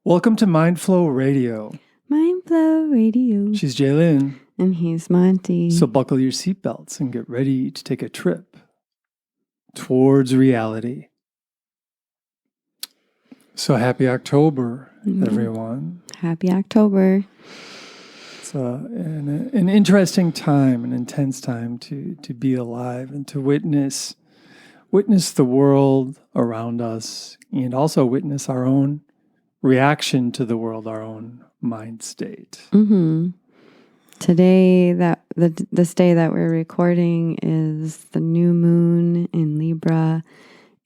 Welcome to Mindflow Radio. Mindflow Radio. She's Jaylyn. And he's Monty. So buckle your seatbelts and get ready to take a trip towards reality. So happy October, everyone. Happy October. It's an interesting time, an intense time to be alive and to witness the world around us and also witness our own reaction to the world, our own mind state. Mm-hmm. Today, this day that we're recording is the new moon in Libra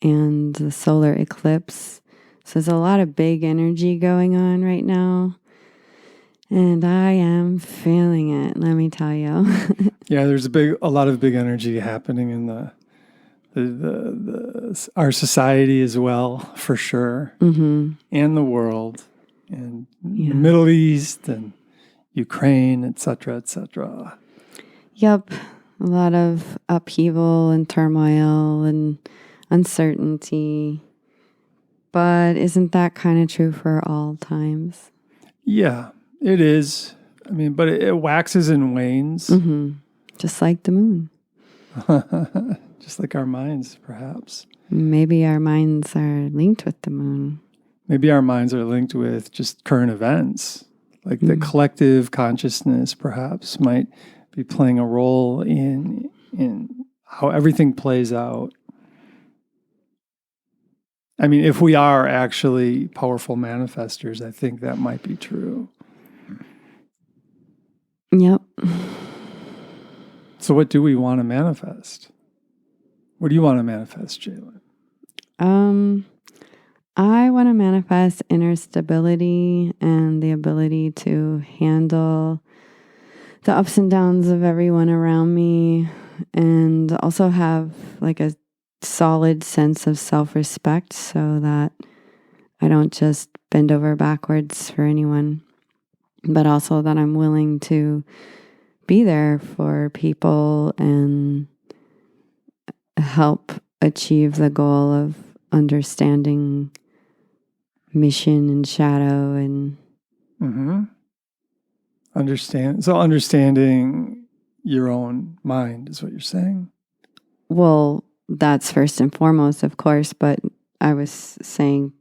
and the solar eclipse. So there's a lot of big energy going on right now. And I am feeling it, let me tell you. Yeah, there's a lot of big energy happening in our society as well, for sure, and the world, and the Middle East, and Ukraine, etc., etc. Yep, a lot of upheaval and turmoil and uncertainty. But isn't that kind of true for all times? Yeah, it is. I mean, but it waxes and wanes. Mm-hmm. Just like the moon. Just like our minds, perhaps. Maybe our minds are linked with the moon. Maybe our minds are linked with just current events. Like the collective consciousness, perhaps, might be playing a role in how everything plays out. I mean, if we are actually powerful manifestors, I think that might be true. Yep. So what do we want to manifest? What do you want to manifest, Jaylyn? I want to manifest inner stability and the ability to handle the ups and downs of everyone around me, and also have like a solid sense of self-respect so that I don't just bend over backwards for anyone, but also that I'm willing to be there for people and help achieve the goal of understanding mission and shadow and understanding your own mind is what you're saying. Well, that's first and foremost, of course, but I was saying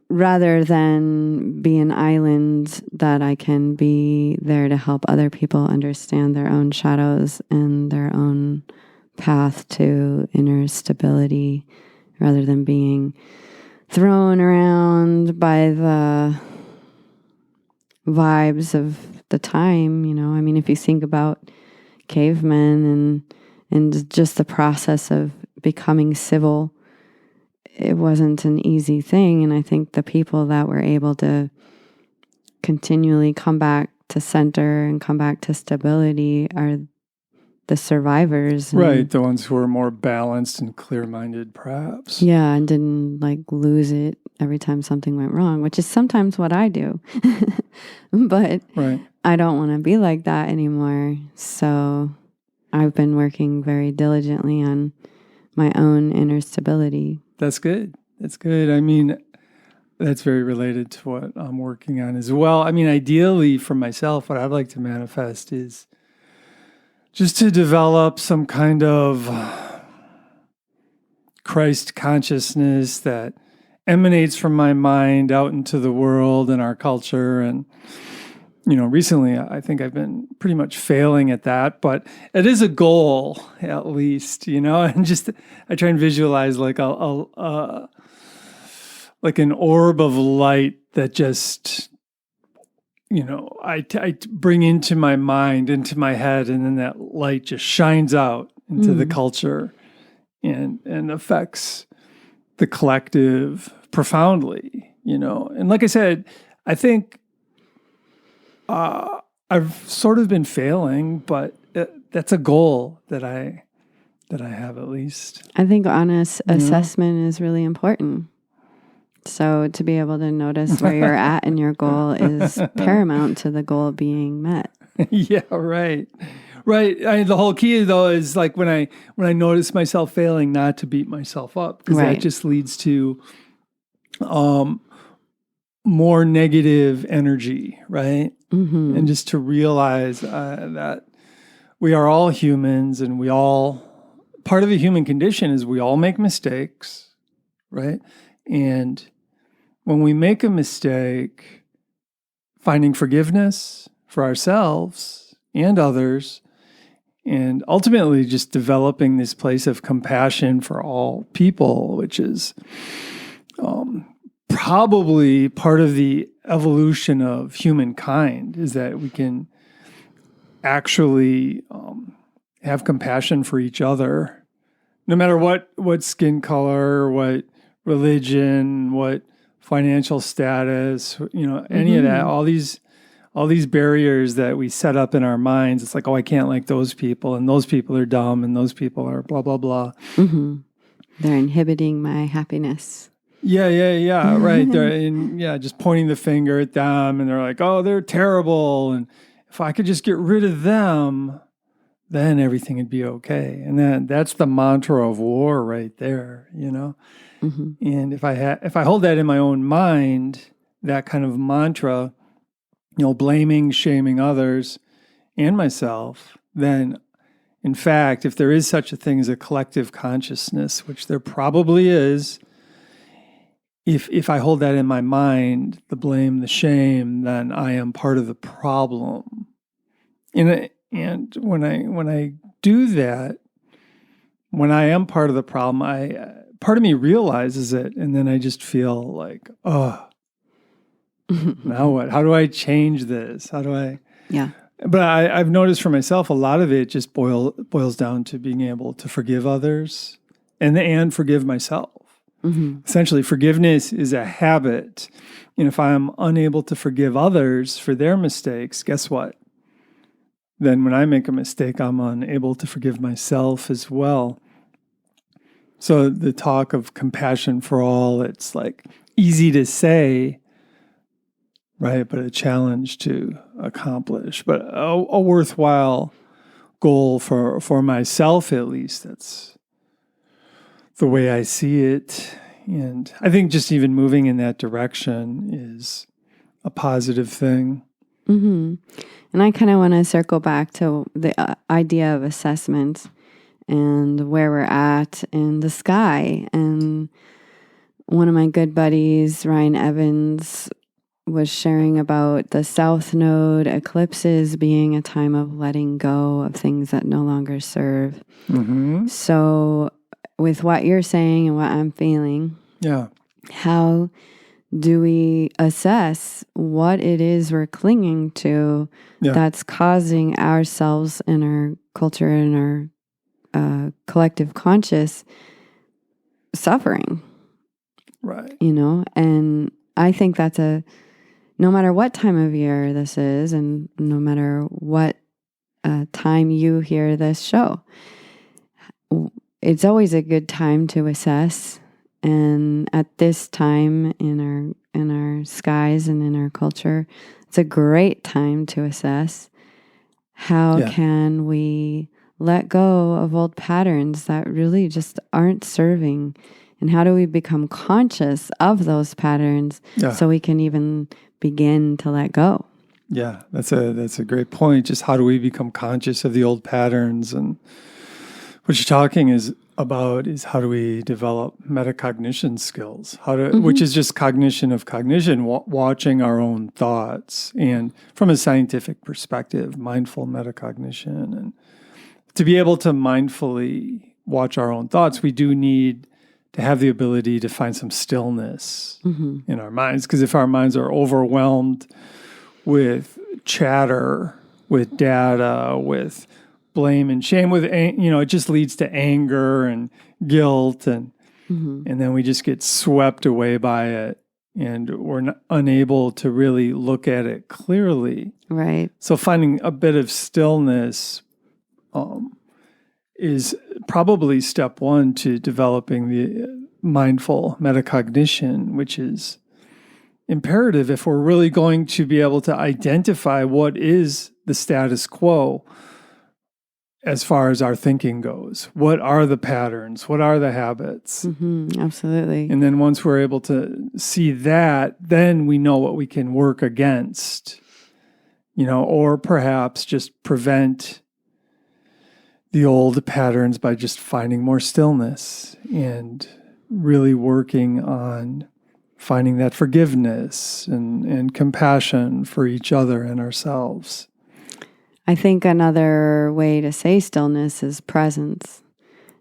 rather than be an island, that I can be there to help other people understand their own shadows and their own path to inner stability, rather than being thrown around by the vibes of the time. You know, I mean, if you think about cavemen and just the process of becoming civil, it wasn't an easy thing. And I think the people that were able to continually come back to center and come back to stability are the survivors. Right, the ones who are more balanced and clear-minded, perhaps. Yeah, and didn't like lose it every time something went wrong, which is sometimes what I do. But right. I don't want to be like that anymore. So I've been working very diligently on my own inner stability. That's good. That's good. I mean, that's very related to what I'm working on as well. I mean, ideally for myself, what I'd like to manifest is just to develop some kind of Christ consciousness that emanates from my mind out into the world and our culture. And, you know, recently I think I've been pretty much failing at that, but it is a goal at least, you know, and just I try and visualize like like an orb of light that just, you know, I bring into my mind, into my head, and then that light just shines out into the culture and affects the collective profoundly, you know. And like I said, I think I've sort of been failing, but that's a goal that I have at least. I think honest assessment is really important. So to be able to notice where you're at in your goal is paramount to the goal being met. Yeah, right. Right. The whole key, though, is like when I notice myself failing, not to beat myself up, because that just leads to more negative energy, right? Mm-hmm. And just to realize that we are all humans, and part of the human condition is we all make mistakes, right? And when we make a mistake, finding forgiveness for ourselves and others, and ultimately just developing this place of compassion for all people, which is probably part of the evolution of humankind, is that we can actually have compassion for each other, no matter what skin color, what religion, what financial status, any of that, all these barriers that we set up in our minds. It's like, oh, I can't like those people, and those people are dumb, and those people are blah, blah, blah. Mm-hmm. They're inhibiting my happiness. Yeah, right. Just pointing the finger at them, and they're like, oh, they're terrible. And if I could just get rid of them, then everything would be okay. And that's the mantra of war right there, Mm-hmm. And if I hold that in my own mind, that kind of mantra, blaming, shaming others and myself, then in fact, if there is such a thing as a collective consciousness, which there probably is, if I hold that in my mind, the blame, the shame, then I am part of the problem. And when I do that, when I am part of the problem, part of me realizes it, and then I just feel like, oh, now what? How do I change this? How do I? Yeah. But I've noticed for myself, a lot of it just boils down to being able to forgive others and forgive myself. Mm-hmm. Essentially, forgiveness is a habit. And if I'm unable to forgive others for their mistakes, guess what? Then when I make a mistake, I'm unable to forgive myself as well. So the talk of compassion for all, it's like easy to say, right? But a challenge to accomplish. But a worthwhile goal for myself, at least. That's the way I see it. And I think just even moving in that direction is a positive thing. Mm-hmm. And I kind of want to circle back to the idea of assessment and where we're at in the sky. And one of my good buddies, Ryan Evans, was sharing about the South Node eclipses being a time of letting go of things that no longer serve. Mm-hmm. So with what you're saying and what I'm feeling, how do we assess what it is we're clinging to that's causing ourselves and our culture and our collective conscious suffering? Right. And I think that's no matter what time of year this is, and no matter what time you hear this show, it's always a good time to assess. And at this time in our skies and in our culture, it's a great time to assess how can we let go of old patterns that really just aren't serving, and how do we become conscious of those patterns so we can even begin to let go. Yeah, that's a great point. Just how do we become conscious of the old patterns? And what you're talking about is how do we develop metacognition skills? Which is just cognition of cognition, watching our own thoughts, and from a scientific perspective, mindful metacognition. And to be able to mindfully watch our own thoughts, we do need to have the ability to find some stillness in our minds. Because if our minds are overwhelmed with chatter, with data, with blame and shame, it just leads to anger and guilt, and then we just get swept away by it, and we're unable to really look at it clearly. Right. So finding a bit of stillness is probably step one to developing the mindful metacognition, which is imperative if we're really going to be able to identify what is the status quo as far as our thinking goes. What are the patterns? What are the habits? Absolutely. And then once we're able to see that, then we know what we can work against, or perhaps just prevent the old patterns by just finding more stillness and really working on finding that forgiveness and compassion for each other and ourselves. I think another way to say stillness is presence.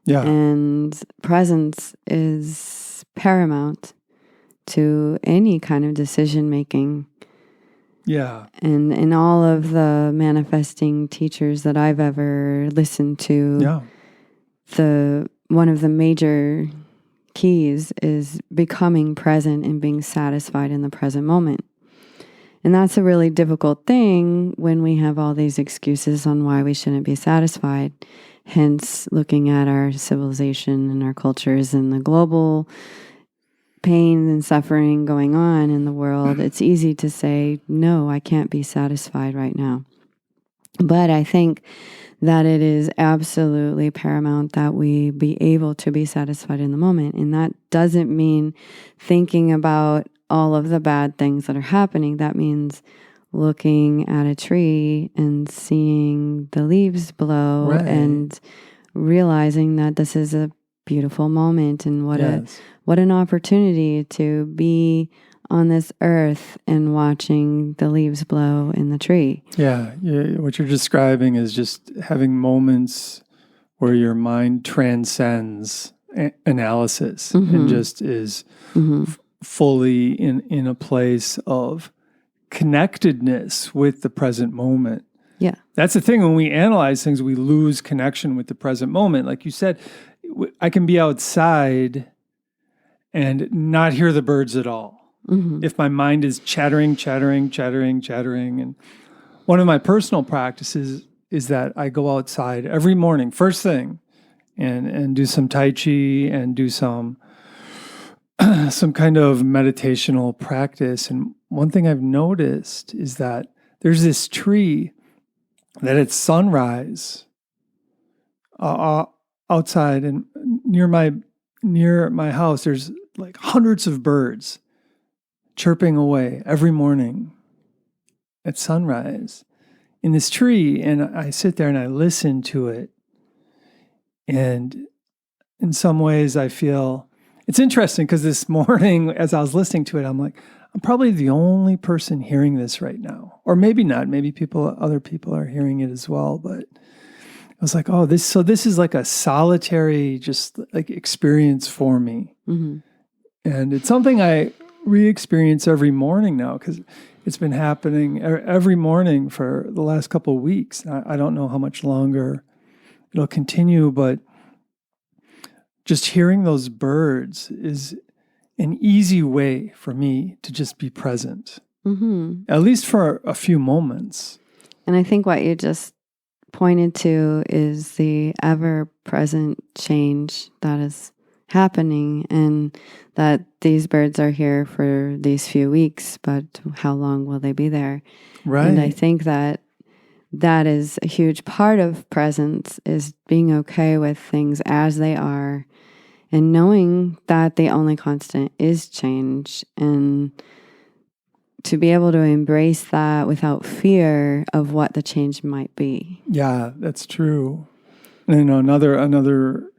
Yeah. And presence is paramount to any kind of decision making. Yeah. And in all of the manifesting teachers that I've ever listened to, one of the major keys is becoming present and being satisfied in the present moment. And that's a really difficult thing when we have all these excuses on why we shouldn't be satisfied. Hence, looking at our civilization and our cultures and the global pain and suffering going on in the world, it's easy to say, no, I can't be satisfied right now. But I think that it is absolutely paramount that we be able to be satisfied in the moment. And that doesn't mean thinking about all of the bad things that are happening. That means looking at a tree and seeing the leaves blow and realizing that this is a beautiful moment and what an opportunity to be on this earth and watching the leaves blow in the tree. Yeah. What you're describing is just having moments where your mind transcends analysis and just is fully in a place of connectedness with the present moment. Yeah. That's the thing. When we analyze things, we lose connection with the present moment. Like you said, I can be outside and not hear the birds at all. If my mind is chattering. And one of my personal practices is that I go outside every morning, first thing, and do some Tai Chi and do some kind of meditational practice. And one thing I've noticed is that there's this tree that at sunrise outside and near my house, there's like hundreds of birds chirping away every morning at sunrise in this tree. And I sit there and I listen to it. And in some ways I feel it's interesting because this morning as I was listening to it, I'm like, I'm probably the only person hearing this right now. Or maybe not. Maybe other people are hearing it as well. But I was like, oh, this is like a solitary just like experience for me. And it's something I re-experience every morning now because it's been happening every morning for the last couple of weeks. I don't know how much longer it'll continue, but just hearing those birds is an easy way for me to just be present, at least for a few moments. And I think what you just pointed to is the ever-present change that is happening, and that these birds are here for these few weeks, but how long will they be there? Right. And I think that is a huge part of presence, is being okay with things as they are and knowing that the only constant is change, and to be able to embrace that without fear of what the change might be. Yeah, that's true. And another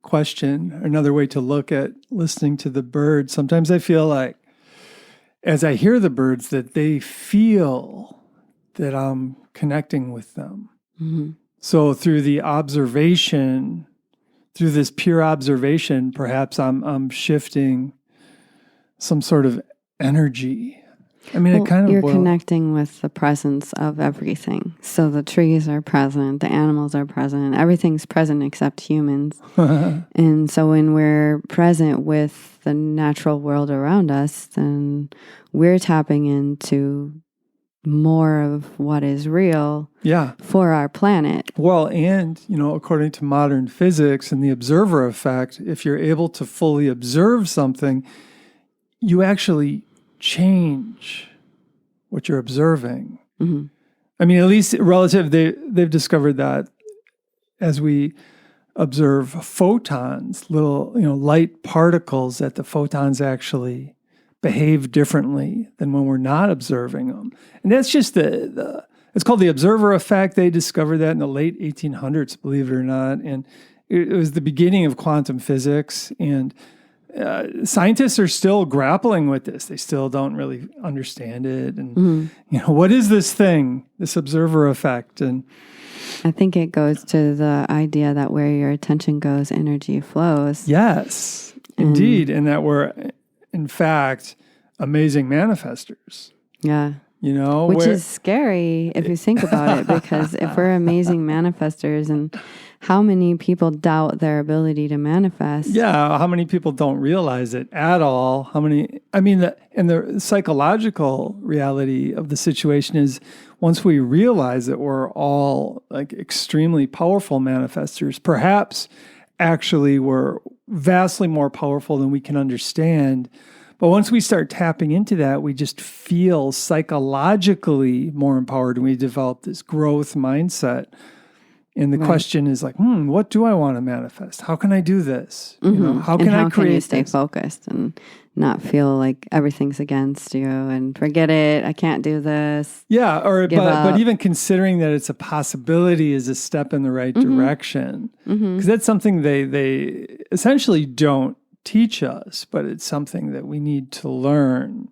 question, another way to look at listening to the birds. Sometimes I feel like as I hear the birds that they feel that I'm connecting with them. So through the observation, through this pure observation, perhaps I'm shifting some sort of energy. I mean, you're connecting with the presence of everything. So the trees are present, the animals are present, everything's present except humans. And so when we're present with the natural world around us, then we're tapping into more of what is real for our planet. Well, and, according to modern physics and the observer effect, if you're able to fully observe something, you actually change what you're observing. I mean, at least relative, they've discovered that as we observe photons, little, light particles, that the photons actually behave differently than when we're not observing them. And that's just it's called the observer effect. They discovered that in the late 1800s, believe it or not. And it was the beginning of quantum physics. And scientists are still grappling with this. They still don't really understand it. And, what is this thing, this observer effect? And I think it goes to the idea that where your attention goes, energy flows. Yes, indeed. And that we're, in fact, amazing manifestors. Yeah. Which is scary if you think about it, because if we're amazing manifestors, and how many people doubt their ability to manifest? Yeah, how many people don't realize it at all? The psychological reality of the situation is, once we realize that we're all like extremely powerful manifestors, perhaps actually we're vastly more powerful than we can understand. But once we start tapping into that, we just feel psychologically more empowered, and we develop this growth mindset. And the question is like, what do I want to manifest? How can I do this? How can I create you stay focused and not feel like everything's against you and forget it, I can't do this. Yeah, but even considering that it's a possibility is a step in the right direction. Because that's something they essentially don't teach us, but it's something that we need to learn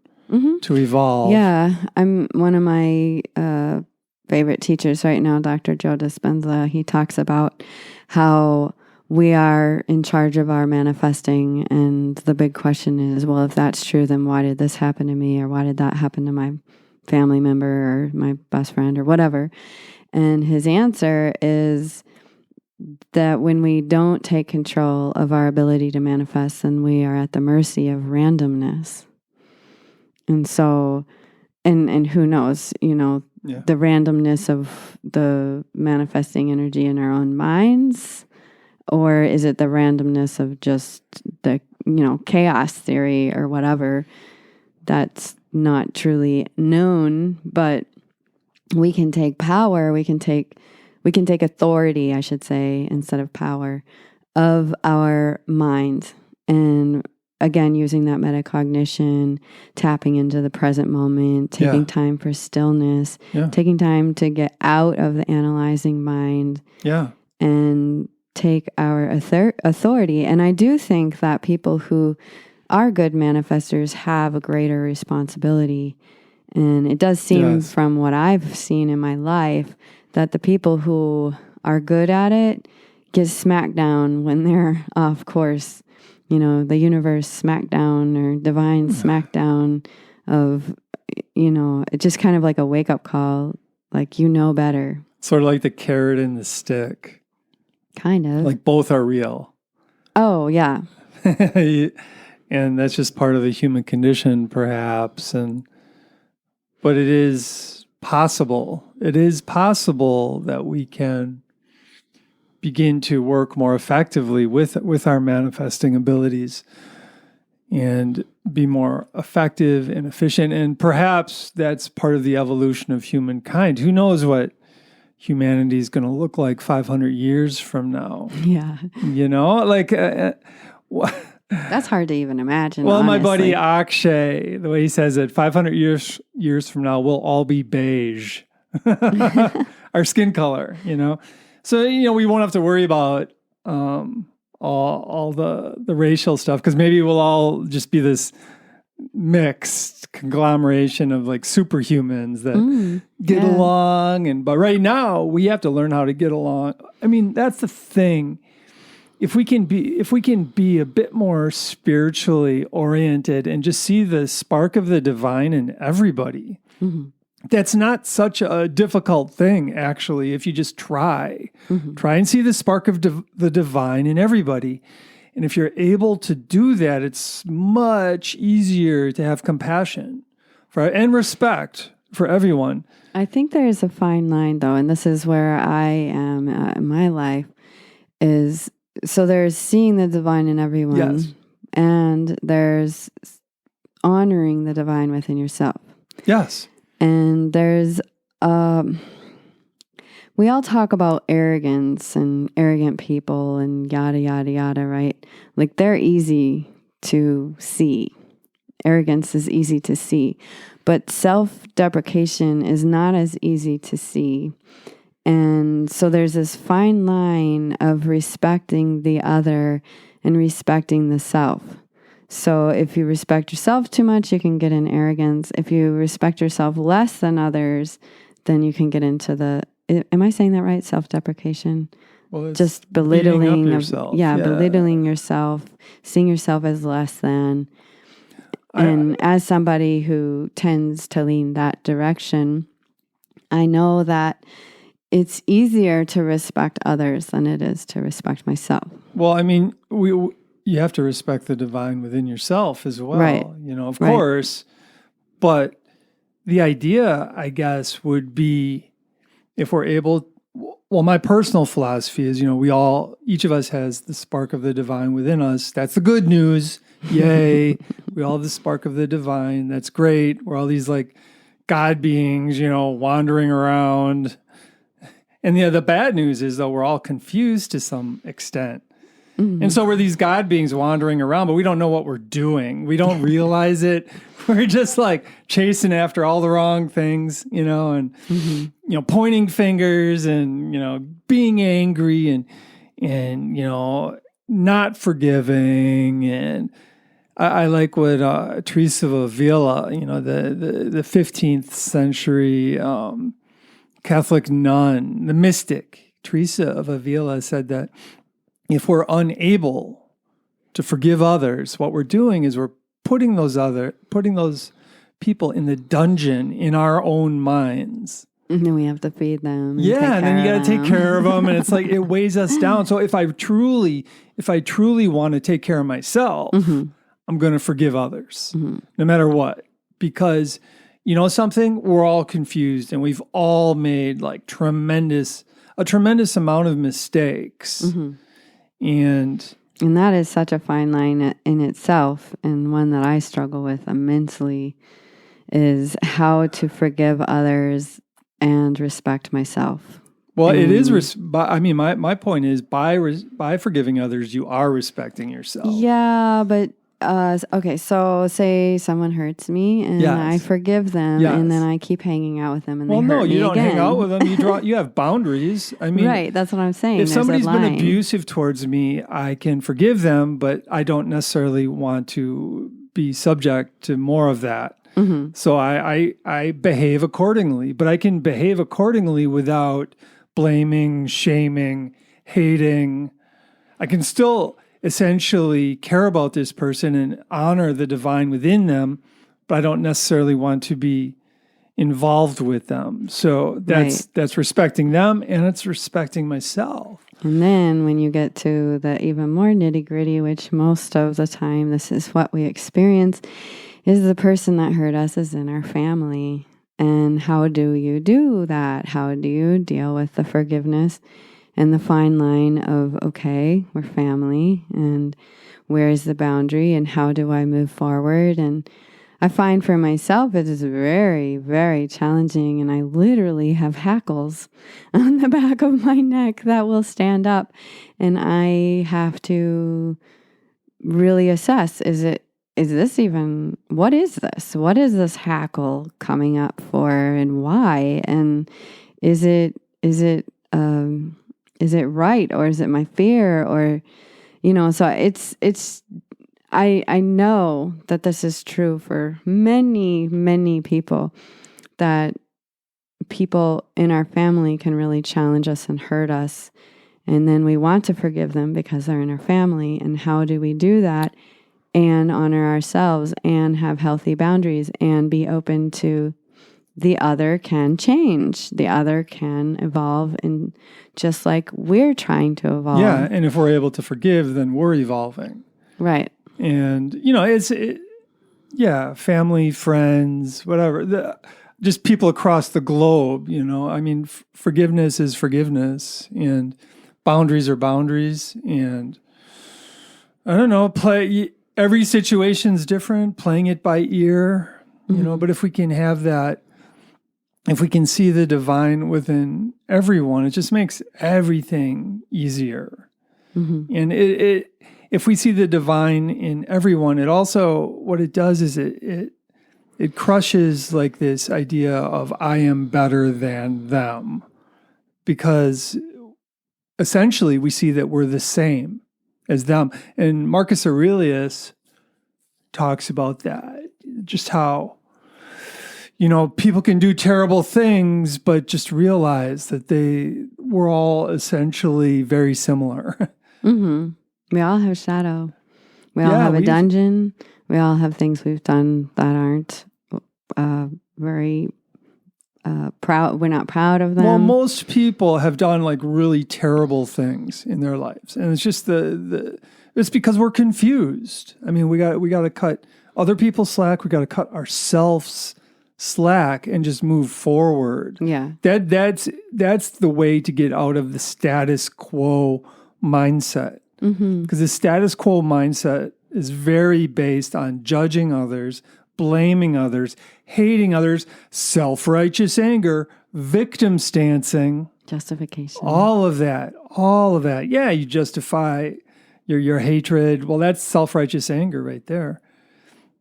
to evolve. Yeah, I'm one of my favorite teachers right now, Dr. Joe Dispenza. He talks about how we are in charge of our manifesting, and the big question is, well, if that's true, then why did this happen to me, or why did that happen to my family member or my best friend or whatever? And his answer is that when we don't take control of our ability to manifest, then we are at the mercy of randomness. And so, and who knows, the randomness of the manifesting energy in our own minds, or is it the randomness of just the, chaos theory or whatever? That's not truly known, but we can take power, we can take authority, I should say, instead of power, of our mind. And again, using that metacognition, tapping into the present moment, taking time for stillness, taking time to get out of the analyzing mind, and take our authority. And I do think that people who are good manifestors have a greater responsibility. And it does seem from what I've seen in my life that the people who are good at it get smacked down when they're off course. The universe smackdown or divine smackdown of, it's just kind of like a wake-up call, like, better. Sort of like the carrot and the stick. Kind of. Like both are real. Oh, yeah. And that's just part of the human condition, perhaps. But it is possible. It is possible that we can begin to work more effectively with our manifesting abilities and be more effective and efficient. And perhaps that's part of the evolution of humankind. Who knows what humanity is going to look like 500 years from now? Yeah. That's hard to even imagine. Well, honestly. My buddy Akshay, the way he says it, 500 years from now, we'll all be beige. Our skin color, So, we won't have to worry about all the racial stuff, because maybe we'll all just be this mixed conglomeration of like superhumans that get along. But right now, we have to learn how to get along. I mean, that's the thing. If we can be a bit more spiritually oriented and just see the spark of the divine in everybody, that's not such a difficult thing, actually, if you just try. Try and see the spark of the divine in everybody. And if you're able to do that, it's much easier to have compassion and respect for everyone. I think there is a fine line, though, and this is where I am in my life, is so there's seeing the divine in everyone, and there's honoring the divine within yourself. Yes. And there's, when we all talk about arrogance and arrogant people and yada, yada, yada, right? Like they're easy to see. Arrogance is easy to see, but self-deprecation is not as easy to see. And so there's this fine line of respecting the other and respecting the self. So if you respect yourself too much, you can get in arrogance. If you respect yourself less than others, then you can get into am I saying that right? Self-deprecation? Well, it's just belittling yourself. Belittling yourself, seeing yourself as less than. And as somebody who tends to lean that direction, I know that it's easier to respect others than it is to respect myself. Well, I mean, you have to respect the divine within yourself as well, right. Of course. But the idea, I guess, would be if we're able, well, my personal philosophy is, each of us has the spark of the divine within us. That's the good news. Yay. We all have the spark of the divine. That's great. We're all these like God beings, wandering around. And the bad news is, though, we're all confused to some extent. Mm-hmm. And so we're these God beings wandering around, but we don't know what we're doing. We don't realize it. We're just like chasing after all the wrong things, and, pointing fingers and, being angry and not forgiving. And I like what Teresa of Avila, the 15th century Catholic nun, the mystic, Teresa of Avila, said that if we're unable to forgive others, what we're doing is we're putting those people in the dungeon in our own minds. And then we have to feed them. Yeah, and then you got to take care of them, and it's like it weighs us down. So if I truly want to take care of myself, I'm going to forgive others, no matter what, because something, we're all confused, and we've all made like a tremendous amount of mistakes, and that is such a fine line in itself, and one that I struggle with immensely is how to forgive others and respect myself. Well, it is. My point is, by forgiving others, you are respecting yourself. Yeah, but okay. So, say someone hurts me, and I forgive them, and then I keep hanging out with them, and they hurt me again. Well, no, you don't hang out with them. You have boundaries. I mean, right? That's what I'm saying. If somebody's been abusive towards me, I can forgive them, but I don't necessarily want to be subject to more of that. So I behave accordingly, but I can behave accordingly without blaming, shaming, hating. I can still essentially care about this person and honor the divine within them, but I don't necessarily want to be involved with them. So that's respecting them, and it's respecting myself. And then when you get to the even more nitty-gritty, which most of the time this is what we experience, is the person that hurt us is in our family. And how do you do that? How do you deal with the forgiveness and the fine line of, okay, we're family, and where is the boundary, and how do I move forward? And I find for myself it is very, very challenging, and I literally have hackles on the back of my neck that will stand up, and I have to really assess, what is this? What is this hackle coming up for, and why? And is it right, or is it my fear, or, so I know that this is true for many, many people, that people in our family can really challenge us and hurt us. And then we want to forgive them because they're in our family. And how do we do that and honor ourselves and have healthy boundaries and be open to the other can change, the other can evolve, and just like we're trying to evolve. Yeah, and if we're able to forgive, then we're evolving. Right. And, family, friends, whatever, just people across the globe, forgiveness is forgiveness, and boundaries are boundaries. And I don't know, every situation's different, playing it by ear, but if we can have that if we can see the divine within everyone, it just makes everything easier. Mm-hmm. And if we see the divine in everyone, it also, what it does is it crushes like this idea of I am better than them, because essentially we see that we're the same as them. And Marcus Aurelius talks about that, just how, people can do terrible things, but just realize that we're all essentially very similar. Mm-hmm. We all have shadow. We all have a dungeon. We all have things we've done that aren't very proud. We're not proud of them. Well, most people have done like really terrible things in their lives, and it's just it's because we're confused. I mean, we got to cut other people slack. We got to cut ourselves slack and just move forward. Yeah, that's the way to get out of the status quo mindset. Because the status quo mindset is very based on judging others, blaming others, hating others, self-righteous anger, victim stancing, justification, all of that. Yeah, you justify your hatred. Well, that's self-righteous anger right there.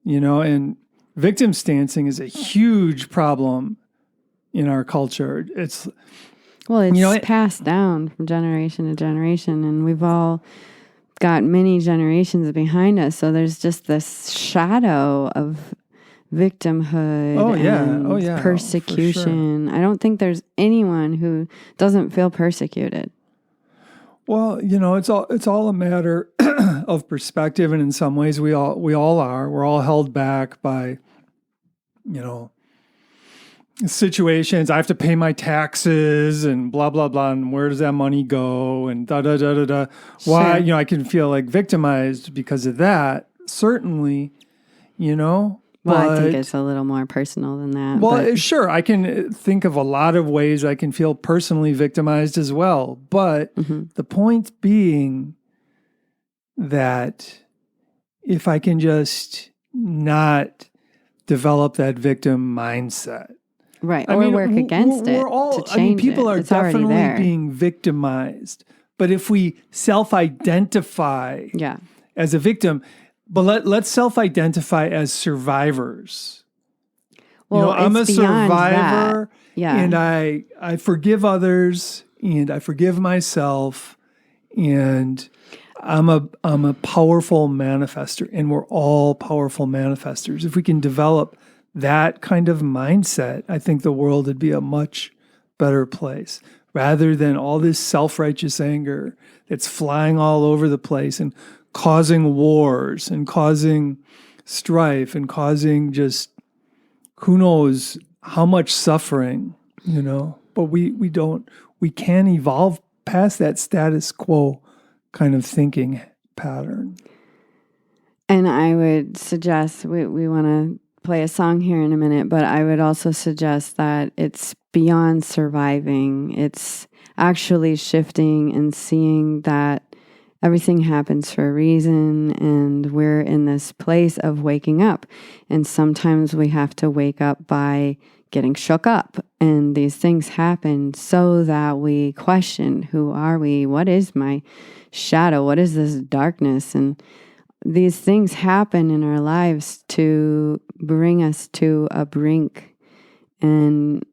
And victim stancing is a huge problem in our culture. It's passed down from generation to generation, and we've all got many generations behind us. So there's just this shadow of victimhood and persecution. Sure. I don't think there's anyone who doesn't feel persecuted. Well, it's all a matter of perspective, and in some ways we all are. We're all held back by, situations. I have to pay my taxes and blah blah blah, and where does that money go, and da da da da da. Why, sure. I can feel like victimized because of that. Certainly, Well, I think it's a little more personal than that. Well, sure, I can think of a lot of ways I can feel personally victimized as well. But the point being that if I can just not develop that victim mindset. Right, work against it to change people it. are It's already definitely there. being victimized. But if we self-identify as a victim, but let's self-identify as survivors. Well, I'm a survivor, and I I forgive others, and I forgive myself, and I'm a powerful manifester, and we're all powerful manifestors. If we can develop that kind of mindset, I think the world would be a much better place, rather than all this self-righteous anger that's flying all over the place and causing wars and causing strife and causing just who knows how much suffering, But we can evolve past that status quo kind of thinking pattern. And I would suggest, we want to play a song here in a minute, but I would also suggest that it's beyond surviving. It's actually shifting and seeing that everything happens for a reason, and we're in this place of waking up. And sometimes we have to wake up by getting shook up, and these things happen so that we question, who are we? What is my shadow? What is this darkness? And these things happen in our lives to bring us to a brink, and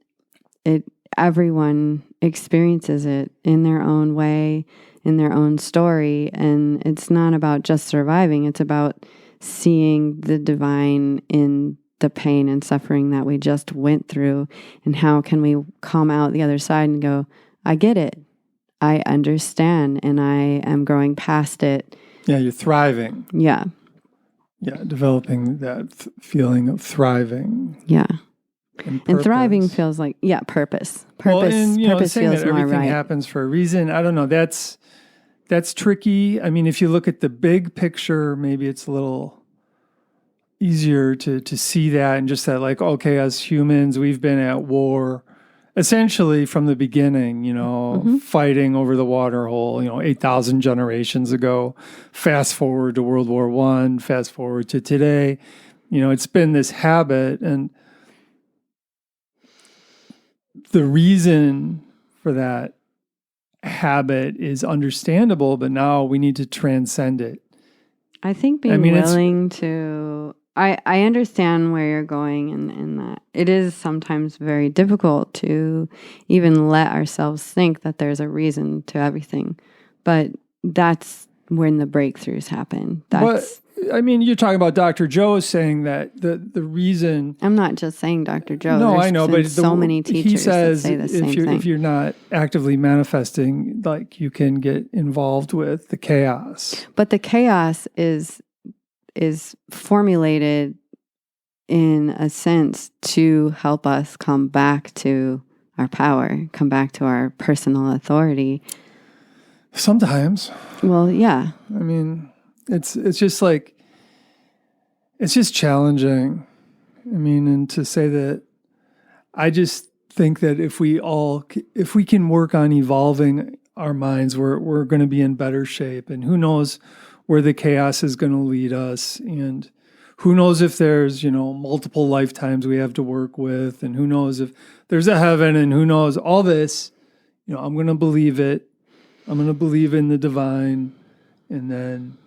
everyone experiences it in their own way, in their own story. And it's not about just surviving. It's about seeing the divine in the pain and suffering that we just went through, and how can we come out the other side and go, I get it. I understand, and I am growing past it. Yeah, you're thriving. Yeah. Yeah, developing that feeling of thriving. Yeah. And thriving feels like, purpose. Purpose, purpose saying feels that more everything right. happens for a reason. I don't know. That's tricky. I mean, if you look at the big picture, maybe it's a little easier to see that, and just that, like, okay, as humans, we've been at war essentially from the beginning, fighting over the water hole, 8,000 generations ago. Fast forward to World War I, fast forward to today. It's been this habit, and the reason for that habit is understandable, but now we need to transcend it. I think being willing to, I understand where you're going in that it is sometimes very difficult to even let ourselves think that there's a reason to everything. But that's when the breakthroughs happen. That's. I mean, you're talking about Dr. Joe saying that the reason. I'm not just saying Dr. Joe. No, There's I know, but so many teachers he says that say the same thing. If you're not actively manifesting, like you can get involved with the chaos. But the chaos is formulated in a sense to help us come back to our power, come back to our personal authority. Sometimes. Well, yeah. I mean, it's just like, it's just challenging. I mean, and to say that, I just think that if we can work on evolving our minds, we're going to be in better shape. And who knows where the chaos is going to lead us. And who knows if there's, multiple lifetimes we have to work with. And who knows if there's a heaven, and who knows all this, I'm going to believe it. I'm going to believe in the divine. And then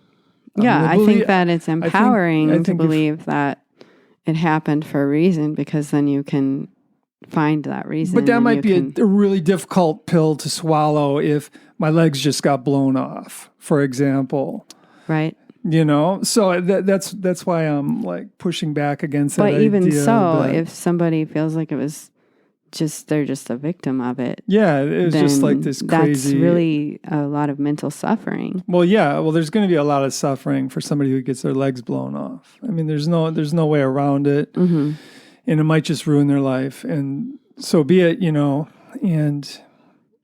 I think that it's empowering to believe that it happened for a reason, because then you can find that reason. But that might be a really difficult pill to swallow if my legs just got blown off, for example. Right. So that's why I'm like pushing back against that idea. But even so, if somebody feels like it was they're just a victim of it. Yeah, it was just like this crazy. That's really a lot of mental suffering. Well, yeah. Well, there's going to be a lot of suffering for somebody who gets their legs blown off. I mean, there's no way around it. Mm-hmm. And it might just ruin their life. And so be it, and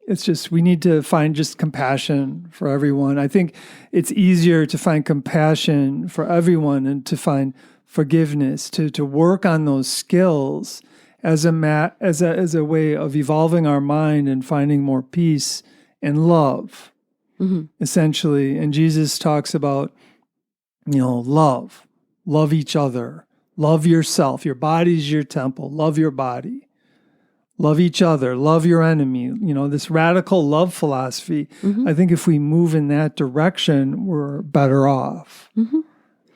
it's just, we need to find just compassion for everyone. I think it's easier to find compassion for everyone and to find forgiveness, to work on those skills as a way of evolving our mind and finding more peace and love, essentially. And Jesus talks about, love each other, love yourself. Your body's your temple. Love your body. Love each other. Love your enemy. This radical love philosophy. I think if we move in that direction, we're better off.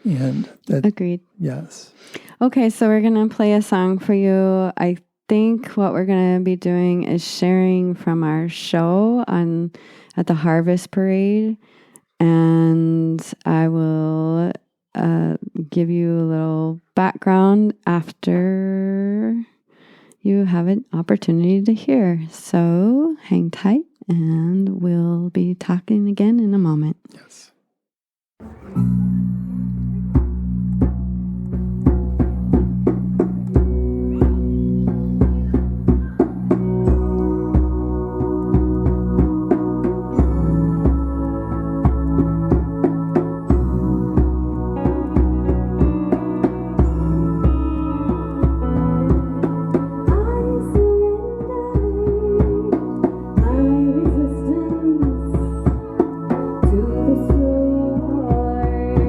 And that, agreed. Yes. Okay, so we're going to play a song for you. I think what we're going to be doing is sharing from our show at the Harvest Parade. And I will give you a little background after you have an opportunity to hear. So hang tight, and we'll be talking again in a moment. Yes. Resistance to the storm.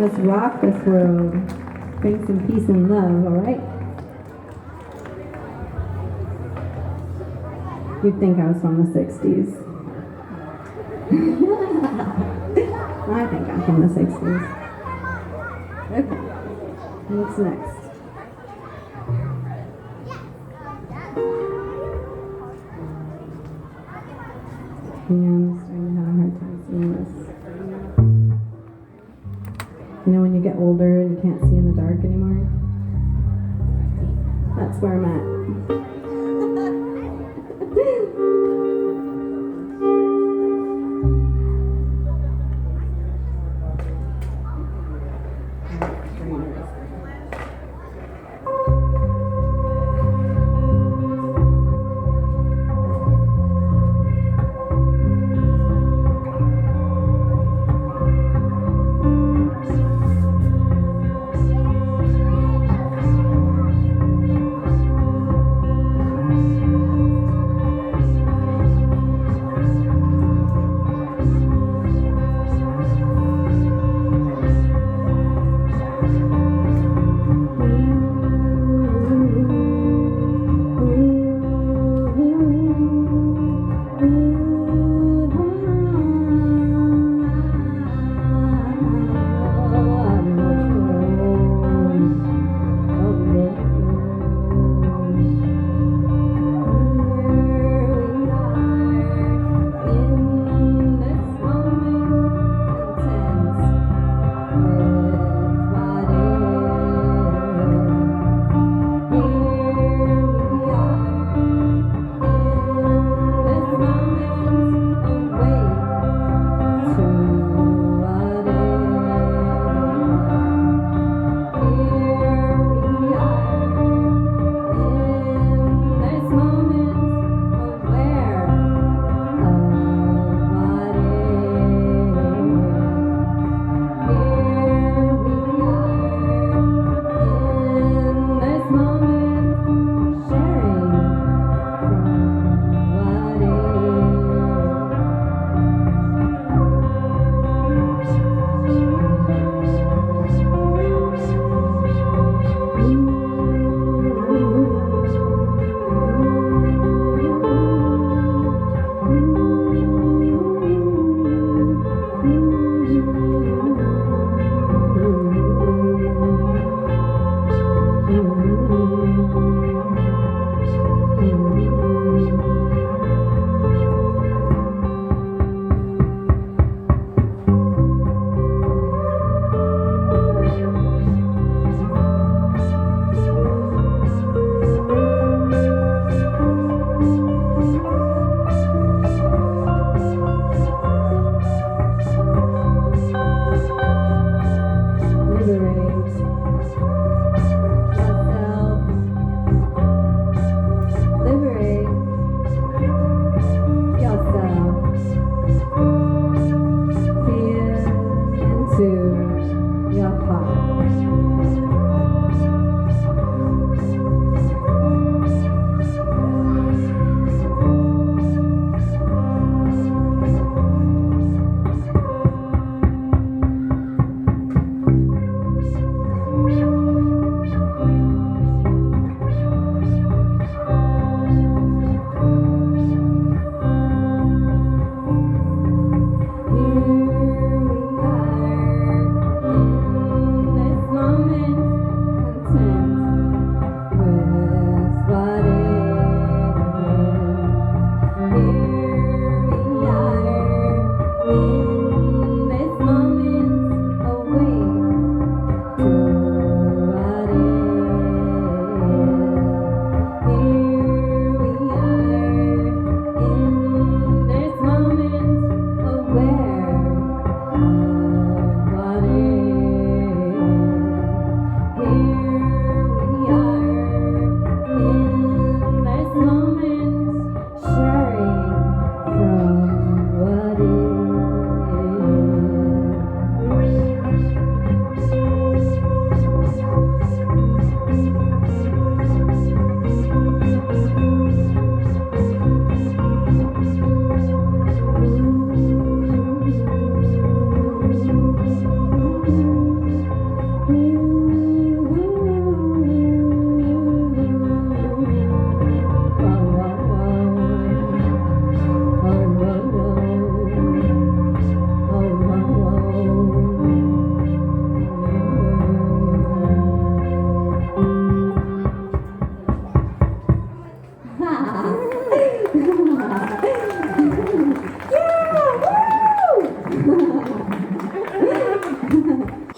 Let's rock this world. Bring some peace and love, all right? You'd think I was from the 60s. I think I'm from the 60s. Okay. What's next? Yeah, I'm starting to have a hard time seeing this. You know when you get older and you can't see in the dark anymore? That's where I'm at.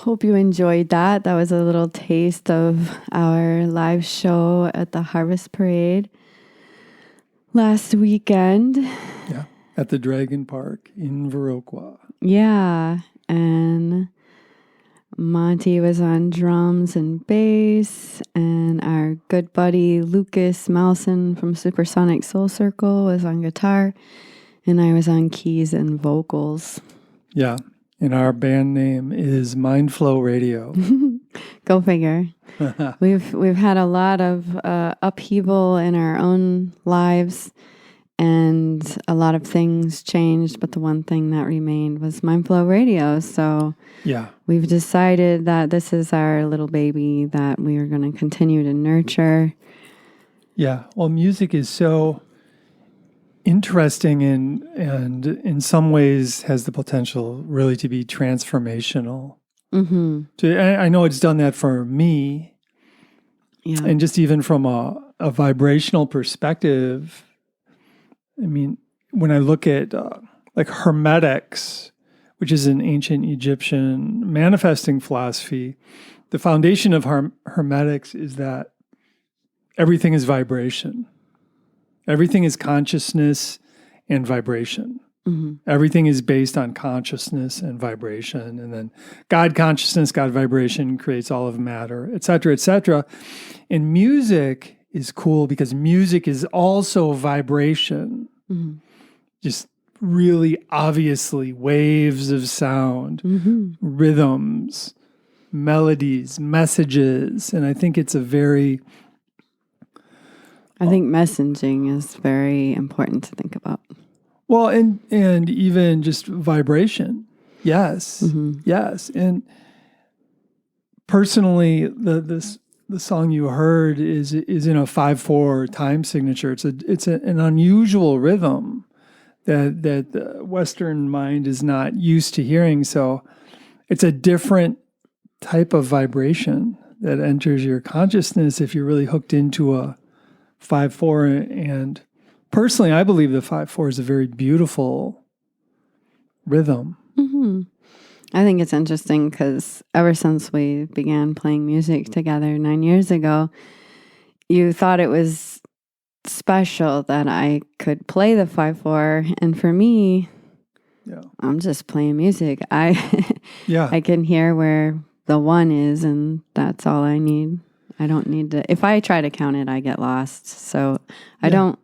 hope you enjoyed that. That was a little taste of our live show at the Harvest Parade last weekend. Yeah, at the Dragon Park in Viroqua. Yeah, and Monty was on drums and bass, and our good buddy Lucas Malson from Supersonic Soul Circle was on guitar, and I was on keys and vocals. Yeah, and our band name is Mindflow Radio. Go figure. We've had a lot of upheaval in our own lives, and a lot of things changed, but the one thing that remained was Mindflow Radio. So yeah, we've decided that this is our little baby that we are going to continue to nurture. Yeah, well, music is so interesting and in some ways has the potential really to be transformational. Mm-hmm. I know it's done that for me. Yeah. And just even from a vibrational perspective, I mean, when I look at like Hermetics, which is an ancient Egyptian manifesting philosophy, the foundation of Hermetics is that everything is vibration. Everything is consciousness and vibration. Mm-hmm. Everything is based on consciousness and vibration. And then God consciousness, God vibration creates all of matter, et cetera, et cetera. And music is cool because music is also vibration. Mm-hmm. Just really obviously waves of sound, mm-hmm. rhythms, melodies, messages. And I think it's a very... I think messaging is very important to think about. Well, and even just vibration. Yes. Mm-hmm. Yes. And personally, the song you heard is in a 5/4 time signature. It's an unusual rhythm that the Western mind is not used to hearing. So it's a different type of vibration that enters your consciousness if you're really hooked into a 5/4. And personally, I believe the 5/4 is a very beautiful rhythm. Mm-hmm. I think it's interesting because ever since we began playing music together 9 years ago, you thought it was special that I could play the 5/4, and for me, yeah, I'm just playing music. I can hear where the 1 is, and that's all I need. I don't need to. If I try to count it, I get lost. So I don't.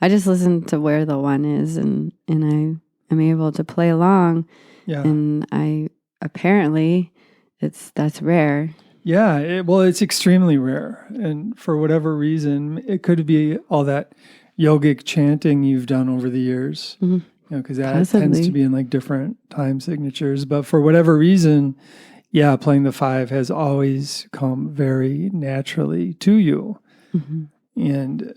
I just listen to where the 1 is, and I am able to play along. Yeah. And apparently that's rare. Yeah. It's extremely rare, and for whatever reason, it could be all that yogic chanting you've done over the years. Mm-hmm. Because that tends to be in like different time signatures. But for whatever reason, yeah, playing the 5 has always come very naturally to you. Mm-hmm. And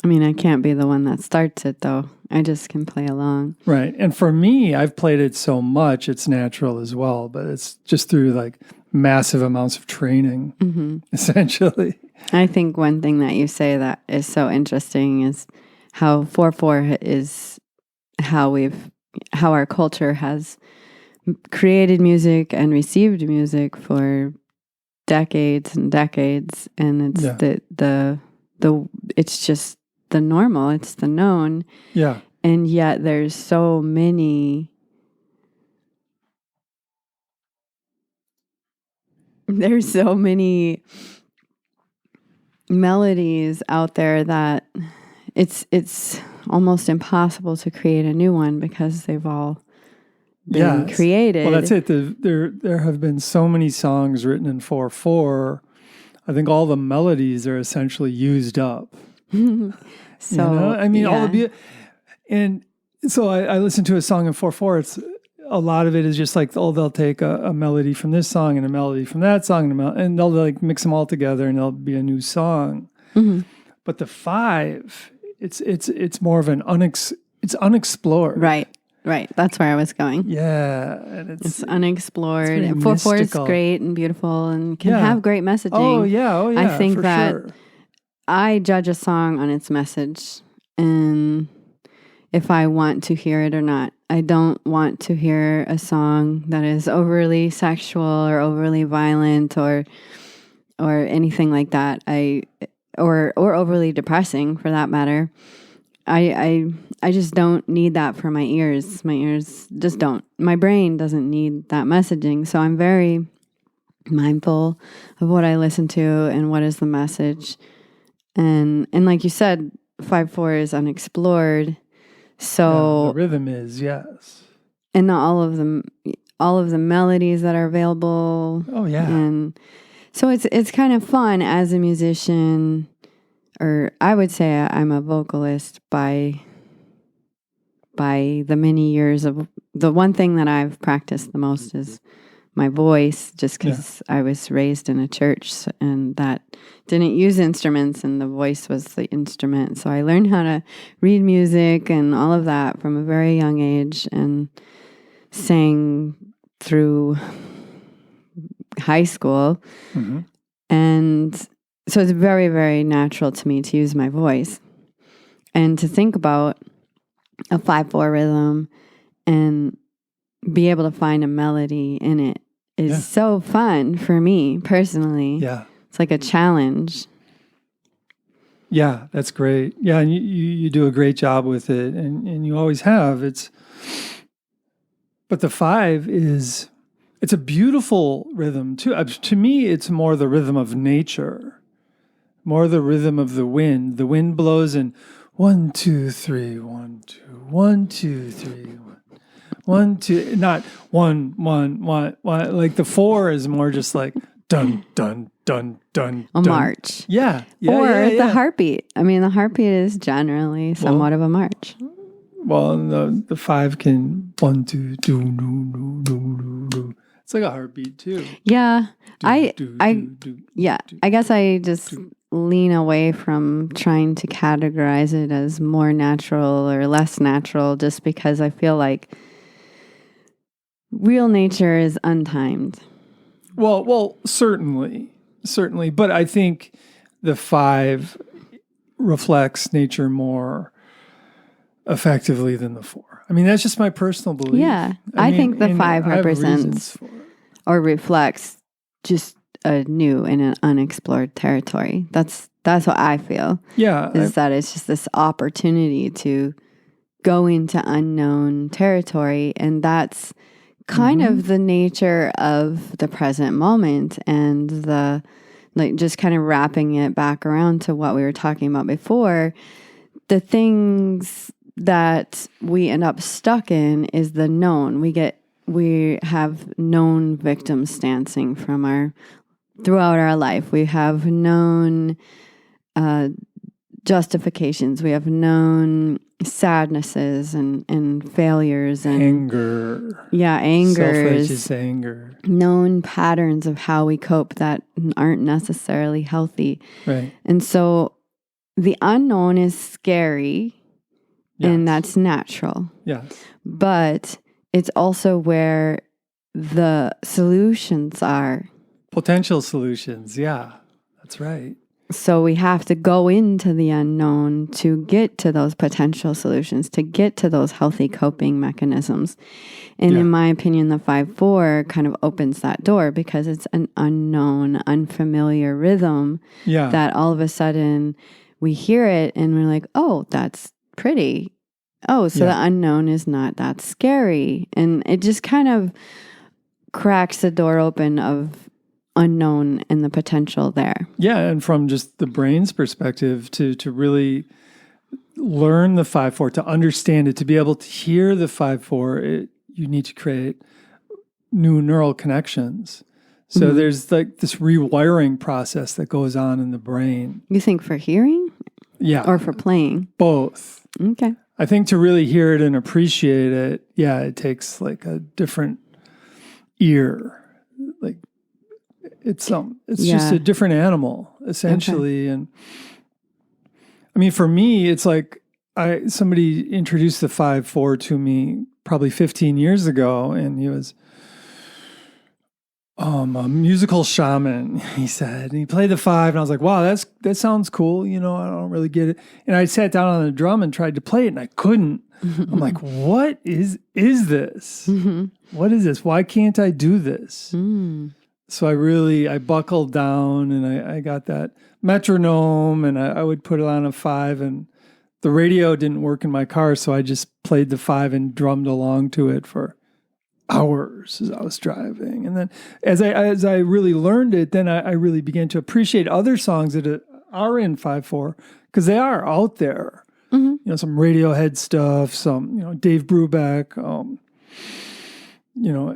I mean, I can't be the one that starts it, though. I just can play along. Right. And for me, I've played it so much, it's natural as well. But it's just through like massive amounts of training, mm-hmm. essentially. I think one thing that you say that is so interesting is how 4/4 is how our culture has created music and received music for decades and decades, and it's it's just the normal, it's the known. Yeah. And yet there's so many melodies out there that it's almost impossible to create a new one because they've all been created. Well, that's it. There have been so many songs written in 4/4. I think all the melodies are essentially used up. So I mean, all the and so I listen to a song in 4/4. It's a lot of it is just like they'll take a melody from this song and a melody from that song and they'll like mix them all together and it'll be a new song. Mm-hmm. But the 5, it's more of it's unexplored. Right. That's where I was going. Yeah. And it's unexplored. And 4/4 is great and beautiful and can have great messaging. Oh, yeah. I think that I judge a song on its message. And if I want to hear it or not, I don't want to hear a song that is overly sexual or overly violent or anything like that. Or overly depressing for that matter. I just don't need that for my ears. My ears just don't. My brain doesn't need that messaging. So I'm very mindful of what I listen to and what is the message. And like you said, 5/4 is unexplored. So the rhythm is, yes. And all of the melodies that are available. Oh yeah. And so it's kind of fun as a musician, or I would say I'm a vocalist by the many years of the one thing that I've practiced the most is my voice, just because I was raised in a church and that didn't use instruments and the voice was the instrument. So I learned how to read music and all of that from a very young age and sang through high school. Mm-hmm. And so it's very, very natural to me to use my voice and to think about a 5/4 rhythm and be able to find a melody in it is so fun for me personally. Yeah. It's like a challenge. Yeah, that's great. Yeah, and you do a great job with it, and you always have. But the 5 it's a beautiful rhythm too. To me, it's more the rhythm of nature, more the rhythm of the wind. The wind blows in 1, 2, 3, 1, 2, 1, 2, 3, 1, 2. Not 1, 1, 1, 1. Like the 4 is more just like dun dun dun dun. A dun. march. Yeah. Or the heartbeat. I mean, the heartbeat is generally somewhat of a march. Well, the 5 can 1, 2, do, do, do, do. It's like a heartbeat too. Yeah, I guess I just lean away from trying to categorize it as more natural or less natural, just because I feel like real nature is untimed. Well, certainly, but I think the 5 reflects nature more effectively than the 4. I mean, that's just my personal belief. Yeah, I think the 5 represents or reflects just a new and an unexplored territory. That's what I feel. Yeah, that it's just this opportunity to go into unknown territory, and that's kind of the nature of the present moment, and the just kind of wrapping it back around to what we were talking about before. The things that we end up stuck in is the known. We have known victim stancing throughout our life. We have known justifications. We have known sadnesses and failures and anger. Yeah, anger. Self-righteous anger. Known patterns of how we cope that aren't necessarily healthy. Right. And so the unknown is scary. Yes. And that's natural. Yes. But it's also where the solutions are. Potential solutions. Yeah, that's right. So we have to go into the unknown to get to those potential solutions, to get to those healthy coping mechanisms. And in my opinion, the 5/4 kind of opens that door because it's an unknown, unfamiliar rhythm that all of a sudden we hear it and we're like, oh, that's pretty. Oh, so the unknown is not that scary. And it just kind of cracks the door open of unknown and the potential there. Yeah, and from just the brain's perspective to really learn the 5/4, to understand it, to be able to hear the 5/4, you need to create new neural connections. So there's like this rewiring process that goes on in the brain. You think for hearing? Yeah. Or for playing? Both. Okay. I think to really hear it and appreciate it, it takes like a different ear. Like it's just a different animal essentially. Okay. And I mean, for me, it's like somebody introduced the 5/4 to me probably 15 years ago, and he was a musical shaman, he said. And he played the 5, and I was like, wow, that sounds cool. I don't really get it. And I sat down on the drum and tried to play it, and I couldn't. I'm like, what is this? What is this? Why can't I do this? So I buckled down, and I got that metronome, and I would put it on a 5, and the radio didn't work in my car, so I just played the 5 and drummed along to it for hours as I was driving. And then as I really learned it, then I really began to appreciate other songs that are in 5/4, because they are out there. Some Radiohead stuff, some, Dave Brubeck,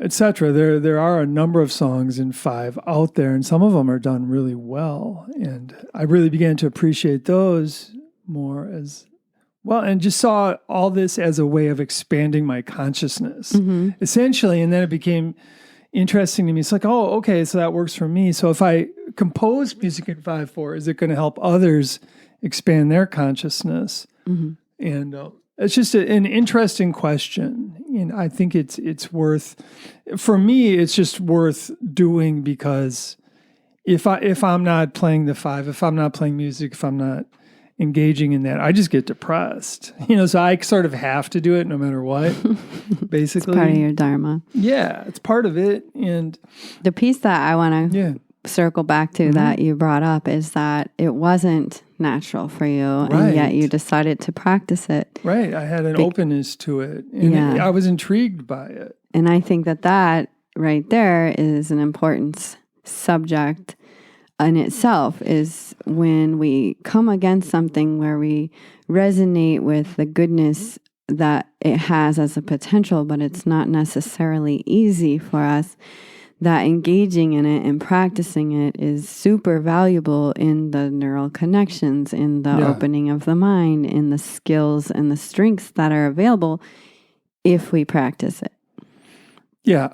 etc. There are a number of songs in 5 out there, and some of them are done really well. And I really began to appreciate those more as well, and just saw all this as a way of expanding my consciousness, essentially. And then it became interesting to me. It's like, oh, okay, so that works for me. So if I compose music in 5/4, is it going to help others expand their consciousness? And it's just an interesting question. And I think it's worth, for me, it's just worth doing, because if I'm not playing the 5, if I'm not playing music, if I'm not engaging in that, I just get depressed. So I sort of have to do it no matter what, basically. It's part of your dharma. Yeah, it's part of it. And the piece that I want to circle back to that you brought up is that it wasn't natural for you, and yet you decided to practice it. Right. I had an openness to it, and I was intrigued by it. And I think that right there is an important subject in itself, is when we come against something where we resonate with the goodness that it has as a potential, but it's not necessarily easy for us, that engaging in it and practicing it is super valuable in the neural connections, in the opening of the mind, in the skills and the strengths that are available if we practice it. Yeah,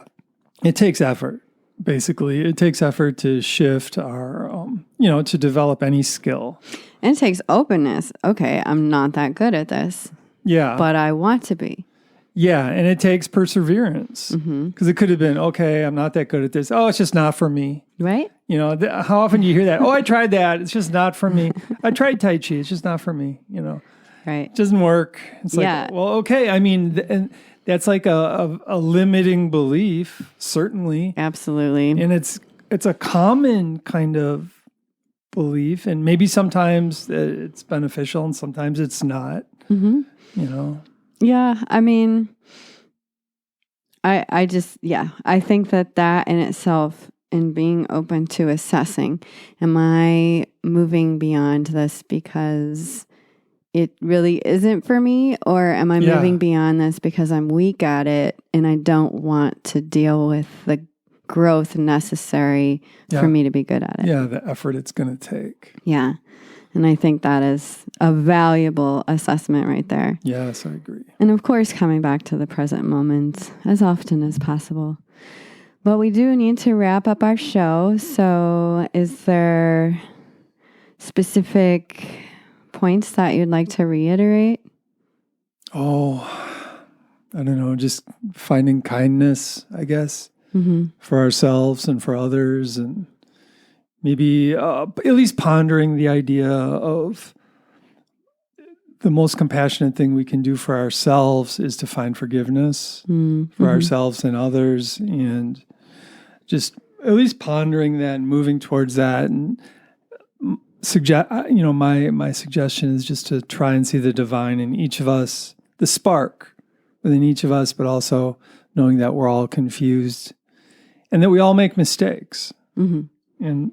it takes effort. Basically, it takes effort to shift our, to develop any skill. And it takes openness. Okay, I'm not that good at this. Yeah. But I want to be. Yeah, and it takes perseverance. Because it could have been, okay, I'm not that good at this. Oh, it's just not for me. Right? How often do you hear that? Oh, I tried that. It's just not for me. I tried Tai Chi. It's just not for me. Right. It doesn't work. It's like, well, okay. I mean, and that's like a limiting belief, certainly. Absolutely. And it's a common kind of belief, and maybe sometimes it's beneficial and sometimes it's not. Yeah, I mean, I think that in itself, and being open to assessing, am I moving beyond this because it really isn't for me, or am I moving beyond this because I'm weak at it and I don't want to deal with the growth necessary for me to be good at it? Yeah, the effort it's going to take. Yeah. And I think that is a valuable assessment right there. Yes, I agree. And of course, coming back to the present moment as often as possible. But we do need to wrap up our show. So is there specific points that you'd like to reiterate? Oh, I don't know, just finding kindness, I guess, for ourselves and for others, and maybe at least pondering the idea of the most compassionate thing we can do for ourselves is to find forgiveness for ourselves and others, and just at least pondering that and moving towards that. And my suggestion is just to try and see the divine in each of us, the spark within each of us, but also knowing that we're all confused and that we all make mistakes. And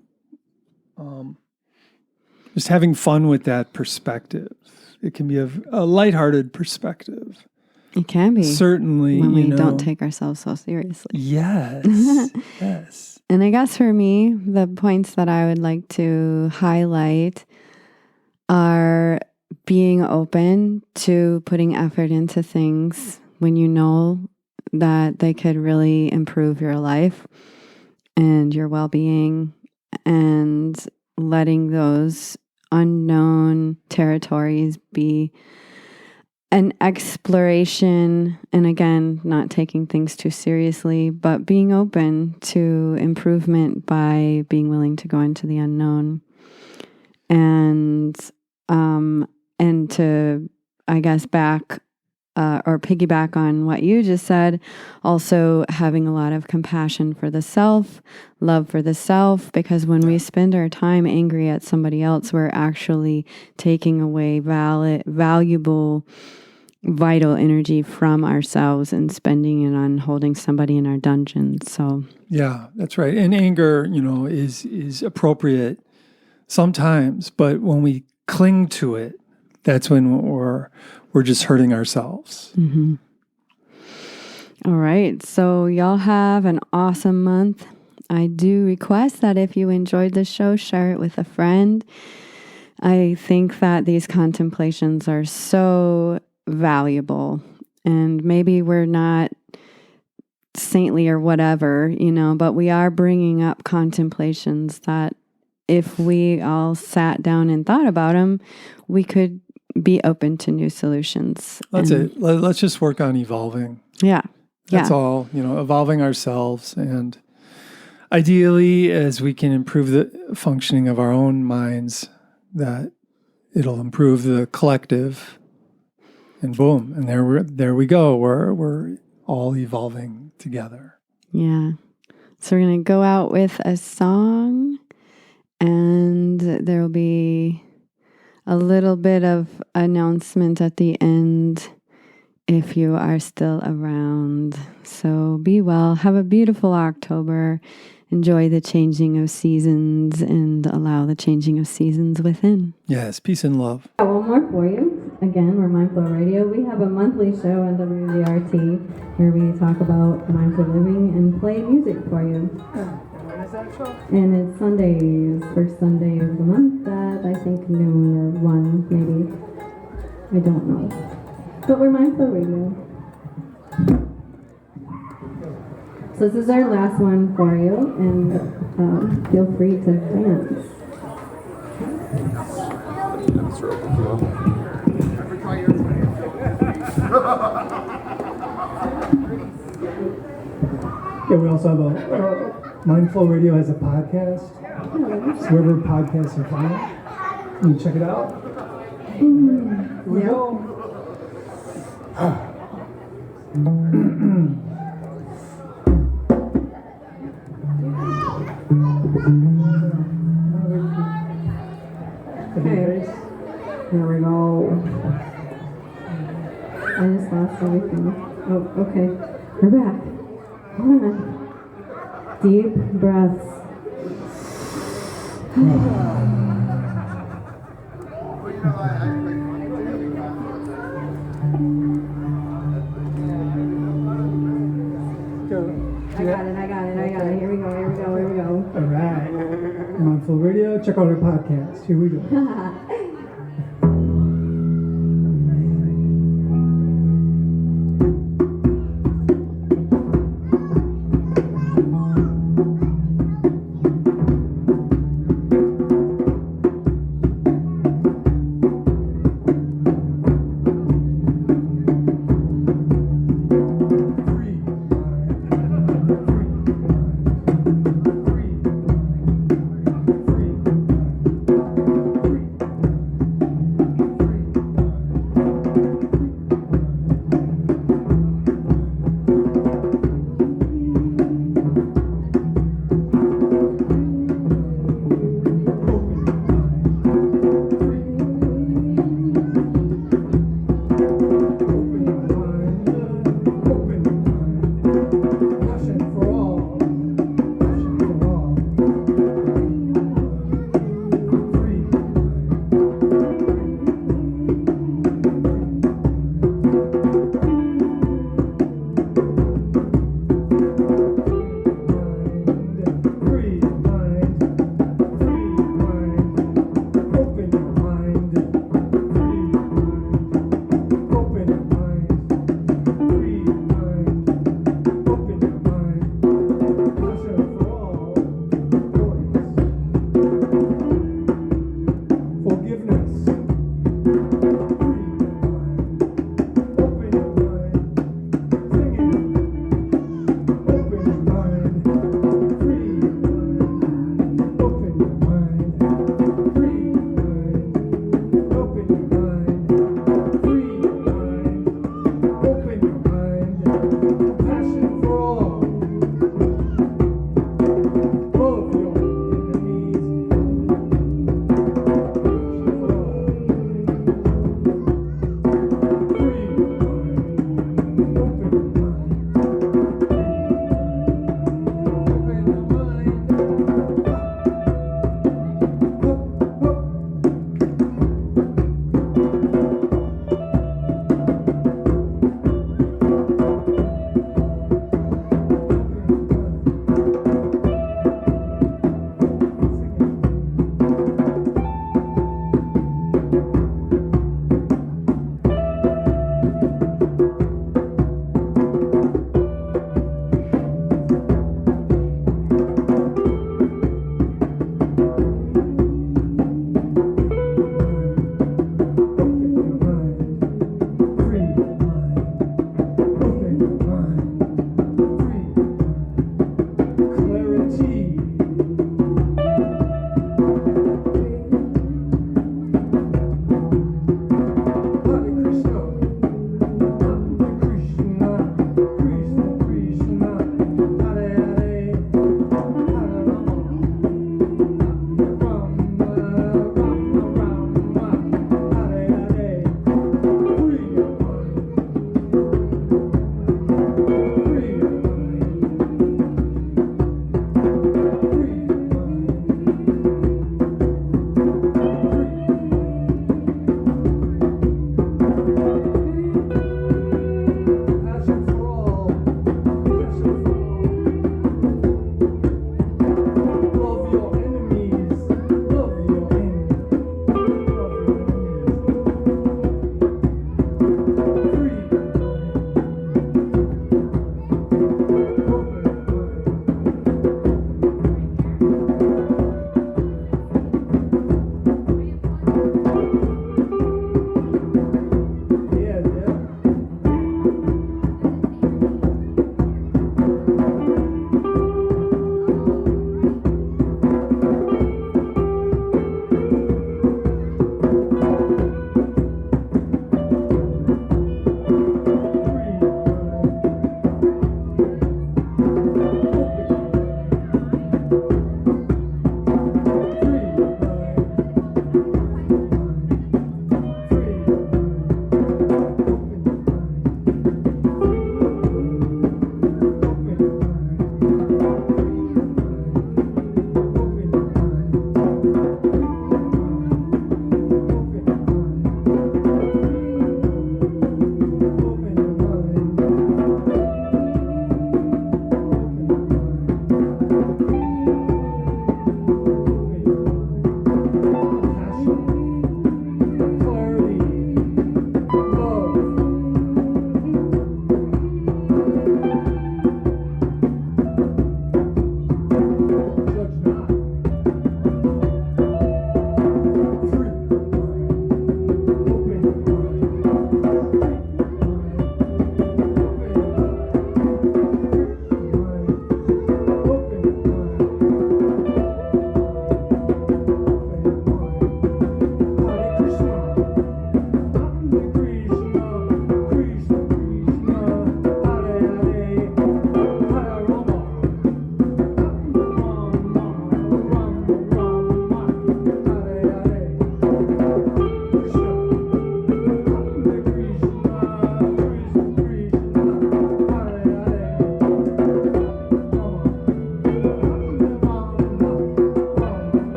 just having fun with that perspective. It can be a lighthearted perspective. It can be. Certainly. When we don't take ourselves so seriously. Yes. Yes. And I guess for me, the points that I would like to highlight are being open to putting effort into things when you know that they could really improve your life and your well-being, and letting those unknown territories be an exploration, and again, not taking things too seriously, but being open to improvement by being willing to go into the unknown, and to, I guess, back or piggyback on what you just said, also having a lot of compassion for the self, love for the self, because when we spend our time angry at somebody else, we're actually taking away valuable, vital energy from ourselves and spending it on holding somebody in our dungeons. So yeah, that's right. And anger, is appropriate sometimes, but when we cling to it, that's when we're just hurting ourselves. Mm-hmm. All right. So y'all have an awesome month. I do request that if you enjoyed this show, share it with a friend. I think that these contemplations are so valuable, and maybe we're not saintly or whatever, but we are bringing up contemplations that if we all sat down and thought about them, we could be open to new solutions. That's it. Let's just work on evolving. Yeah. That's all, evolving ourselves. And ideally, as we can improve the functioning of our own minds, that it'll improve the collective. And boom. And there we go. We're all evolving together. Yeah. So we're going to go out with a song, and there will be a little bit of announcement at the end if you are still around. So be well. Have a beautiful October. Enjoy the changing of seasons and allow the changing of seasons within. Yes, peace and love. One more for you. Again, we're Mindflow Radio. We have a monthly show on WVRT where we talk about mindful living and play music for you. And it's Sundays, first Sunday of the month at, I think, noon or 1, maybe. I don't know. But we're Mindflow Radio. So this is our last one for you, and feel free to dance. Yeah, we also have a Mindflow Radio has a podcast. So wherever podcasts are found, you can check it out. Here we go. Okay, here we go. I just lost everything. Oh, okay. We're back. Hold on. Deep breaths. I got it. Here we go. All right. Mindful Radio. Check out our podcast. Here we go.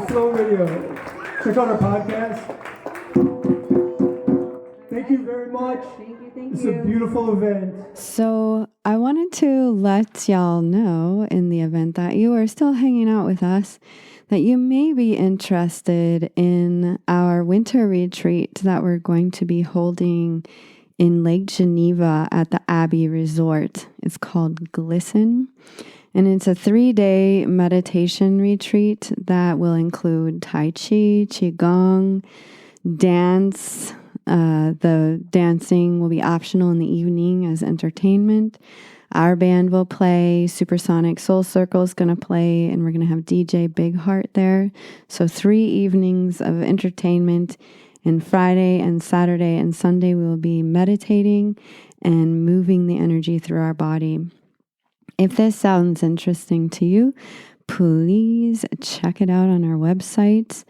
Mindflow Radio. Check out our podcast. Thank you very much. Thank It's you. a beautiful event. So I wanted to let y'all know in the event that you are still hanging out with us that you may be interested in our winter retreat that we're going to be holding in Lake Geneva at the Abbey Resort. It's called Glisten. And it's a 3-day meditation retreat that will include Tai Chi, Qigong, dance. The dancing will be optional in the evening as entertainment. Our band will play. Supersonic Soul Circle is going to play, and we're going to have DJ Big Heart there. So 3 evenings of entertainment. And Friday and Saturday and Sunday, we will be meditating and moving the energy through our body. If this sounds interesting to you, please check it out on our website.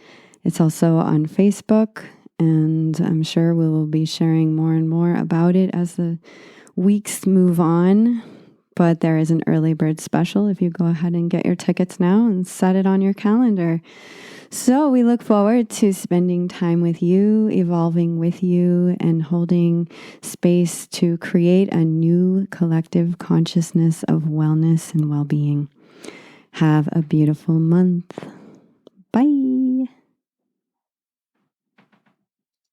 It's also on Facebook, and I'm sure we will be sharing more and more about it as the weeks move on. But there is an early bird special if you go ahead and get your tickets now and set it on your calendar. So we look forward to spending time with you, evolving with you, and holding space to create a new collective consciousness of wellness and well-being. Have a beautiful month. Bye.